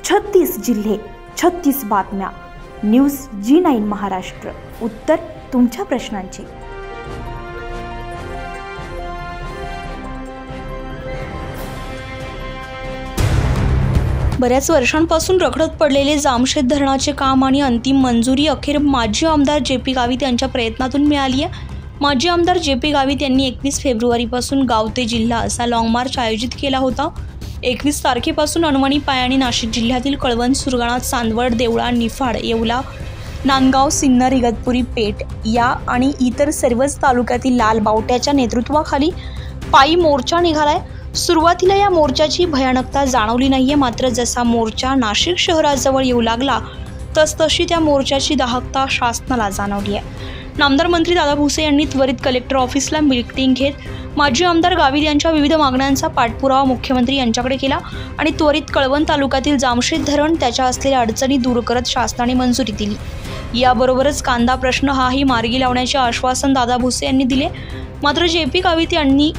36 जिल्हे, 36 बातम्या. News G9 Maharashtra. उत्तर तुमच्या प्रश्नांची. बऱ्याच वर्षांपासून रखडत पडलेले जामशेत धरणाचे काम आणि अंतिम मंजुरी अखेर माजी आमदार JP गावित यांच्या प्रयत्नातून मिळाली आहे. माजी आमदार JP गावित यांनी 21 फेब्रुवारीपासून गाव ते जिल्हा असा लाँग मार्च आयोजित केला होता. 21 तारखेपासून अनवणी पायाणी नाशिक जिल्ह्यातील कळवण, सुरगाणा, चांदवड, देवळा, निफाड, येवला, नांदगाव, सिन्नर, इगतपुरी, पेठ या आणि इतर सर्वच तालुक्यातील लाल बावट्याच्या नेतृत्वाखाली पायी मोर्चा निघालाय. सुरुवातीला या मोर्चाची भयानकता जाणवली नाहीये, मात्र जसा मोर्चा नाशिक शहराजवळ येऊ लागला तसतशी त्या मोर्चाची दाहकता शासनाला जाणवली आहे. नामदार मंत्री दादा भुसे यांनी त्वरित कलेक्टर ऑफिसला मीटिंग घेत माजी आमदार गावित यांच्या विविध मागण्यांचा पाठपुरावा मुख्यमंत्री यांच्याकडे केला आणि त्वरित कळवण तालुक्यातील जामशेत धरण त्याच्या असलेल्या अडचणी दूर करत शासनाने मंजुरी दिली. याबरोबरच कांदा प्रश्न हाही मार्गी लावण्याचे आश्वासन दादा भुसे यांनी दिले. मात्र JP गावित यांनी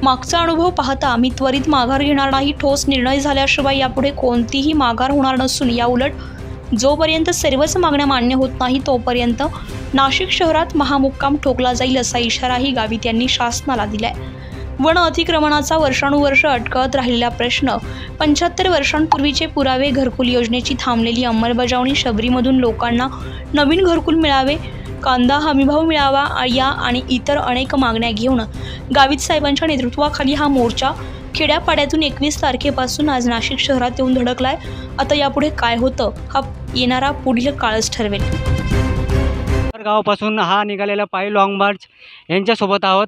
मागचा अनुभव पाहता आम्ही त्वरित माघार घेणार नाही, ठोस निर्णय झाल्याशिवाय यापुढे कोणतीही माघार होणार नसून याउलट जोपर्यंत सर्वच मागण्या मान्य होत नाही तोपर्यंत नाशिक शहरात महामुक्काम ठोकला जाईल असा इशाराही गावित यांनी शासनाला दिलाय. वन अतिक्रमणाचा वर्षानुवर्ष अटकळत राहिलेला प्रश्न, 75 वर्षांपूर्वीचे पुरावे, घरकुल योजनेची थांबलेली अंमलबजावणी, शबरीमधून लोकांना नवीन घरकुल मिळावे, कांदा हमीभाव मिळावा या आणि इतर अनेक मागण्या घेऊन गावित साहेबांच्या नेतृत्वाखाली हा मोर्चा खेड्यापाड्यातून 21 तारखेपासून आज नाशिक शहरात येऊन धडकलाय. आता यापुढे काय होतं हा येणारा पुढील काळच ठरवेल. गावापासून हा निघालेला पायी लॉंग मार्च यांच्यासोबत आहोत.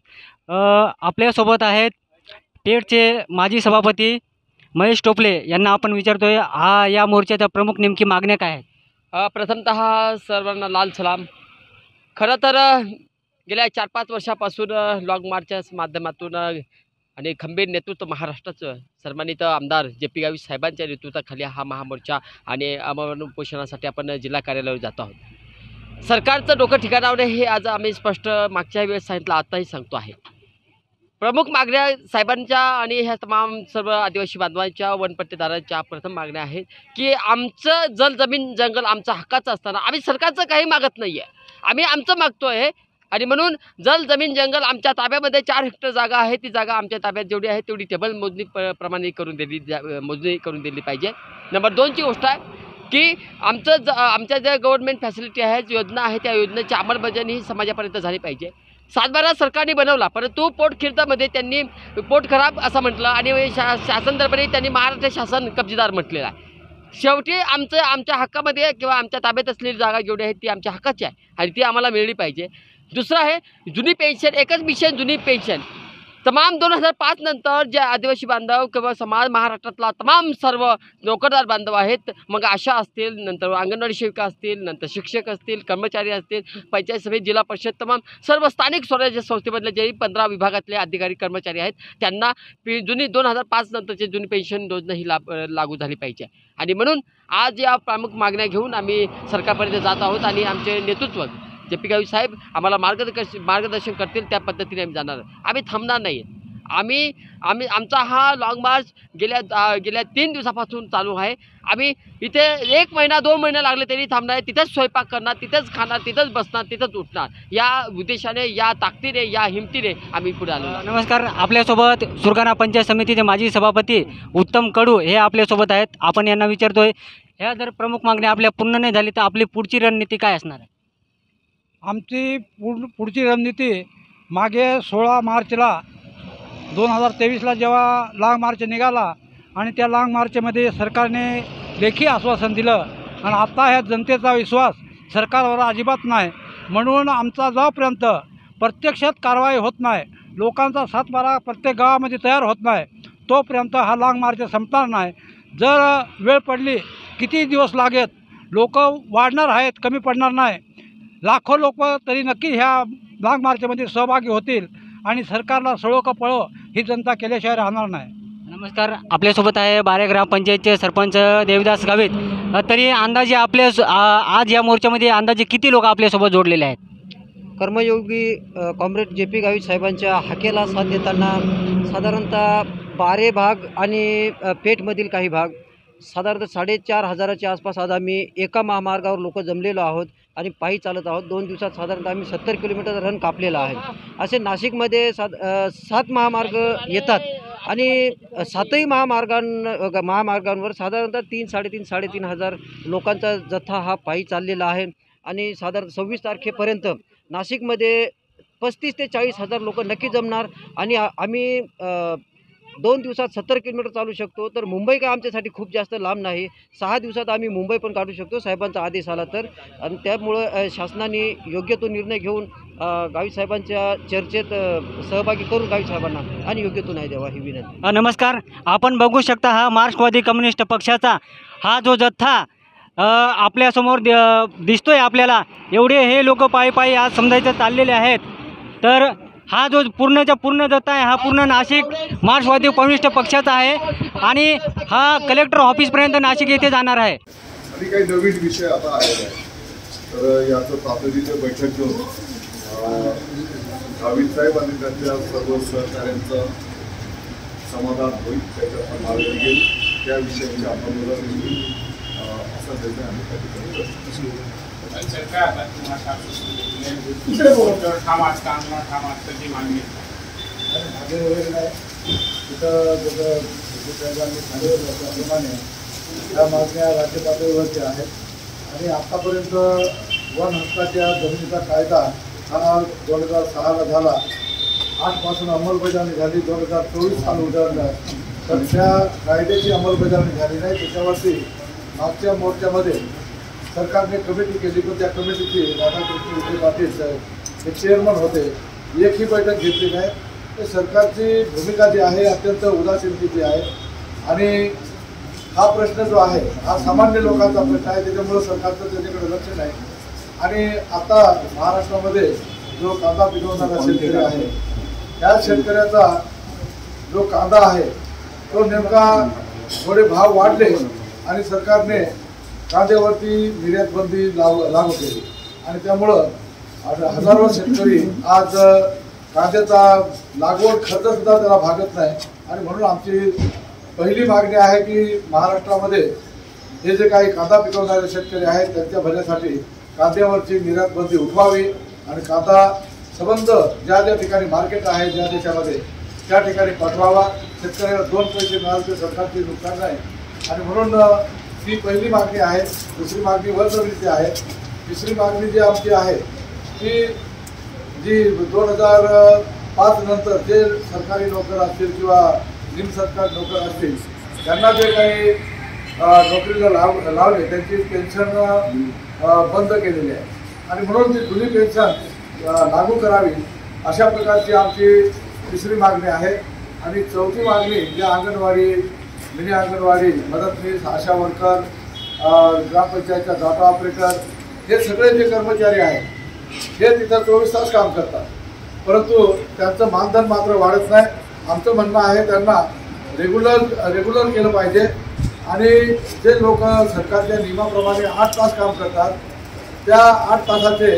आपल्यासोबत आहेत पेठचे माजी सभापती महेश टोपले यांना आपण विचारतोय या मोर्चाच्या प्रमुख नेमकी मागण्या काय आहेत. प्रथमतः सर्वांना लाल सलाम. खरं तर गेल्या 4-5 वर्षापासून लॉंग मार्चच्या माध्यमातून आणि खंबीर नेतृत्व महाराष्ट्राचं सन्मानित आमदार JP गावित साहेबांच्या नेतृत्वाखाली हा महामोर्चा आणि अमरण उपोषणासाठी आपण जिल्हा कार्यालयावर जातो आहोत. सरकारचं डोकं ठिकाणावर हे आज आम्ही स्पष्ट मागच्या वेळेस सांगितलं, आताही सांगतो आहे. प्रमुख मागण्या साहेबांच्या आणि ह्या तमाम सर्व आदिवासी बांधवांच्या, वनपट्टेदारांच्या प्रथम मागण्या आहेत की आमचं जमीन जंगल आमचं हक्काचं असताना आम्ही सरकारचं काही मागत नाही आहे, आम्ही आमचं मागतो आहे. आणि म्हणून जमीन जंगल आमच्या ताब्यामध्ये 4 हेक्टर जागा आहे, ती जागा आमच्या ताब्यात जेवढी आहे तेवढी टेबल मोजणी प्रमाणे मोजणी करून दिली पाहिजे. नंबर 2ची गोष्ट आहे की आमच्या ज्या गव्हर्नमेंट फॅसिलिटी आहेत, योजना आहे, त्या योजनेची अंमलबजावणी ही समाजापर्यंत झाली पाहिजे. 7/12 सरकारने बनवला, परंतु पोटखिर्दमध्ये त्यांनी पोट खराब असं म्हटलं आणि शासन दरबारी त्यांनी महाराष्ट्र शासन कब्जेदार म्हटलेलं आहे. शेवटी आमच्या हक्कामध्ये किंवा आमच्या ताब्यात असलेली जागा जेवढी आहे ती आमच्या हक्काची आहे आणि ती आम्हाला मिळली पाहिजे. दुसरं आहे जुनी पेन्शन, एकच मिशन जुनी पेन्शन. तमाम 2005 नंतर जे आदिवासी बांधव किंवा समाज महाराष्ट्रातला तमाम सर्व नोकरदार बांधव आहेत, मग आशा असतील, नंतर अंगणवाडी सेविका असतील, नंतर शिक्षक असतील, कर्मचारी असतील, पंचायत समिती, जिल्हा परिषद, तमाम सर्व स्थानिक स्वराज्य संस्थेमधले जे 15 विभागातले अधिकारी कर्मचारी आहेत त्यांना जुनी 2005 नंतरची जुनी पेन्शन योजना ही लागू झाली पाहिजे. आणि म्हणून आज या प्रमुख मागण्या घेऊन आम्ही सरकारपर्यंत जात आहोत आणि आमचे नेतृत्व JP गावित साहेब आम्हाला मार्गदर्शन करतील त्या पद्धतीने आम्ही जाणार. आम्ही थांबणार नाही. आमचा हा लॉंग मार्च गेल्या 3 दिवसापासून चालू आहे. आम्ही इथे 1 महिना 2 महिने लागले तरी थांबणार आहे. तिथंच स्वयंपाक करणार, तिथंच खाणार, तिथंच बसणार, तिथंच उठणार. या उद्देशाने, या ताकदीने, या हिमतीने आम्ही पुढे आलो. नमस्कार. आपल्यासोबत सुरगाणा पंचायत समितीचे माजी सभापती उत्तम कडू हे आपल्यासोबत आहेत. आपण यांना विचारतोय ह्या जर प्रमुख मागण्या आपल्या पूर्ण नाही झाली तर आपली पुढची रणनीती काय असणार आहे. आमची पुढची रणनीती मागे 16 मार्चला 2023ला जेव्हा लाँग मार्च निघाला आणि त्या लाँग मार्चमध्ये सरकारने लेखी आश्वासन दिलं आणि आता ह्या जनतेचा विश्वास सरकारवर अजिबात नाही. म्हणून आमचा जोपर्यंत प्रत्यक्षात कारवाई होत नाही, लोकांचा 7/12 प्रत्येक गावामध्ये तयार होत नाही, तोपर्यंत हा लाँग मार्च संपणार नाही. जर वेळ पडली, किती दिवस लागेल, लोक वाढणार आहेत, कमी पडणार नाही. लाखो लोक तरी नक्की ह्या लाँग मार्चमध्ये सहभागी होतील आणि सरकारला सळो का पळो ही जनता केल्याशिवाय राहणार नाही. नमस्कार. आपल्यासोबत आहे बारे ग्रामपंचायतचे सरपंच देवदास गावित. तरी अंदाजे आज या मोर्चामध्ये अंदाजे किती लोक आपल्यासोबत जोडलेले आहेत. कर्मयोगी कॉम्रेड JP गावित साहेबांच्या हाकेला साथ देताना साधारणतः बारे भाग आणि पेठमधील काही भाग साधारणतः 4,500च्या आसपास आज आम्ही एका महामार्गावर लोक जमलेलो आहोत आणि पायी चालत आहोत. 2 दिवसात साधारणतः आम्ही 70 किलोमीटर रन कापलेला आहे. असे नाशिकमध्ये 7 महामार्ग येतात आणि 7ही महामार्गांवर साधारणतः 3,500-3,500 लोकांचा जथ्था हा पायी चाललेला आहे आणि साधारण 26 तारखेपर्यंत नाशिकमध्ये 35,000 ते 40,000 लोक नक्की जमणार आणि आम्ही 2 दिवसात 70 किलोमीटर चालू शकतो. तर मुंबई काय आमच्यासाठी खूप जास्त लांब नाही. 6 दिवसात आम्ही मुंबई पण काढू शकतो साहेबांचा आदेश आला तर. आणि त्यामुळं शासनाने योग्य तो निर्णय घेऊन गावित साहेबांच्या चर्चेत सहभागी करून गावित साहेबांना आणि योग्य तो न्याय द्यावा ही विनंती. नमस्कार, आपण बघू शकता हा मार्क्सवादी कम्युनिस्ट पक्षाचा हा जो जथ्था आपल्यासमोर दिसतोय आपल्याला. एवढे हे लोक पायी पायी आज समजायचं चाललेले आहेत. तर हा जो पूर्णच्या पूर्ण जथ्था आहे हा पूर्ण नाशिक मार्क्सवादी कम्युनिस्ट पक्षाचा आहे आणि हा कलेक्टर ऑफिसपर्यंत नाशिक येथे जाणार आहे. आणि काही नवीन विषय आता आलेला आहे. तर याचं तातडीने बैठक घेऊन गावित साहेब आणि त्यांच्या सर्व सहकाऱ्यांचं समाधान होईल, त्याच्यात मार्ग निघेल, त्या विषयाची अंमलबजावणी होईल असं निर्णय आम्ही त्या ठिकाणी करतो. मागे वगैरे नाही तिथं जसं साहेबांनी सांगितल्याप्रमाणे या मागण्या राज्य पातळीवरच्या आहेत आणि आत्तापर्यंत वन हक्काच्या जमिनीचा कायदा हा 2006ला झाला. 8 पासून अंमलबजावणी झाली. 2024 साल उजाडलं तर त्या कायद्याची अंमलबजावणी झाली नाही. त्याच्यावरती मागच्या मोर्चामध्ये सरकारने कमिटी केली पण त्या कमिटीची राधाकृष्ण विखे पाटील हे चेअरमन होते. एकही बैठक घेतली नाही. तर सरकारची भूमिका जी आहे अत्यंत उदासीनतेची आहे आणि हा प्रश्न जो आहे हा सामान्य लोकांचा प्रश्न आहे. त्याच्यामुळं सरकारचं त्याच्याकडे लक्ष नाही. आणि आता महाराष्ट्रामध्ये जो कांदा पिकवणारा शेतकरी आहे त्या शेतकऱ्याचा जो कांदा आहे तो नेमका थोडे भाव वाढले आणि सरकारने कांद्यावरती निर्यात बंदी लागू केली आणि त्यामुळं हजारो शेतकरी आज कांद्याचा लागवड खर्चसुद्धा त्याला भागत नाही. आणि म्हणून आमची पहिली मागणी आहे की महाराष्ट्रामध्ये हे जे काही कांदा पिकवणारे शेतकरी आहेत त्यांच्या भल्यासाठी कांद्यावरची निर्यात बंदी उठवावी आणि कांदा संबंध ज्या ज्या ठिकाणी मार्केट आहे ज्या देशामध्ये त्या ठिकाणी पाठवावा. शेतकऱ्याला 2 पैसे मिळाले तर सरकारचे नुकसान नाही आणि म्हणून ती पहिली मागणी आहे. दुसरी मागणी वरजमिनीची आहे. तिसरी मागणी जी आमची आहे ती जी 2005 नंतर जे सरकारी नोकर असतील किंवा निमसरकारी नोकर असतील त्यांना जे काही नोकरीला लावले त्यांची पेन्शन बंद केलेली आहे आणि म्हणून ती जुनी पेन्शन लागू करावी अशा प्रकारची आमची तिसरी मागणी आहे. आणि चौथी मागणी ज्या अंगणवाडी मिनी अंगणवाडी मदतनीस आशा वर्कर ग्रामपंचायतच्या डाटा ऑपरेटर हे सगळे जे कर्मचारी आहेत हे तिथं 24 तास काम करतात परंतु त्यांचं मानधन मात्र वाढत नाही. आमचं म्हणणं आहे त्यांना रेग्युलर केलं पाहिजे आणि जे लोक सरकारच्या नियमाप्रमाणे 8 तास काम करतात त्या 8 तासाचे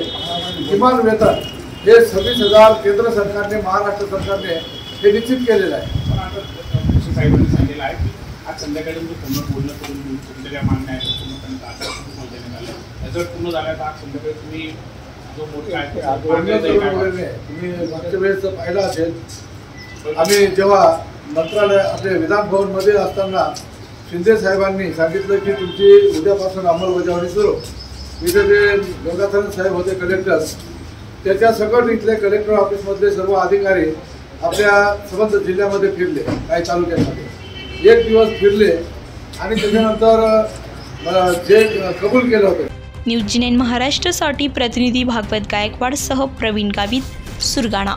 किमान वेतन हे 26,000 केंद्र सरकारने महाराष्ट्र सरकारने हे निश्चित केलेलं आहे. आज संध्याकाळी पूर्ण बोलणं करून तुमच्या ज्या मागण्या आहेत पूर्ण याचं पूर्ण झालं तर आज संध्याकाळी तुम्ही जो मोठा तुम्ही मागच्या वेळेस पाहिलं असेल आम्ही जेव्हा मंत्रालय आपल्या विधान भवनमध्ये असताना शिंदे साहेबांनी सांगितलं की तुमची उद्यापासून अंमलबजावणी सुरू. इथे जे गंगाधरन साहेब होते कलेक्टर त्याच्या सकट इथले कलेक्टर ऑफिसमधले सर्व अधिकारी आपल्या संबंध जिल्ह्यामध्ये फिरले काही तालुक्यामध्ये 1 दिवस फिरले आणि त्याच्यानंतर जे कबूल केलं होतं. न्यूज जी 9 महाराष्ट्रासाठी प्रतिनिधी भागवत गायकवाड सह प्रवीण गावित, सुरगाणा.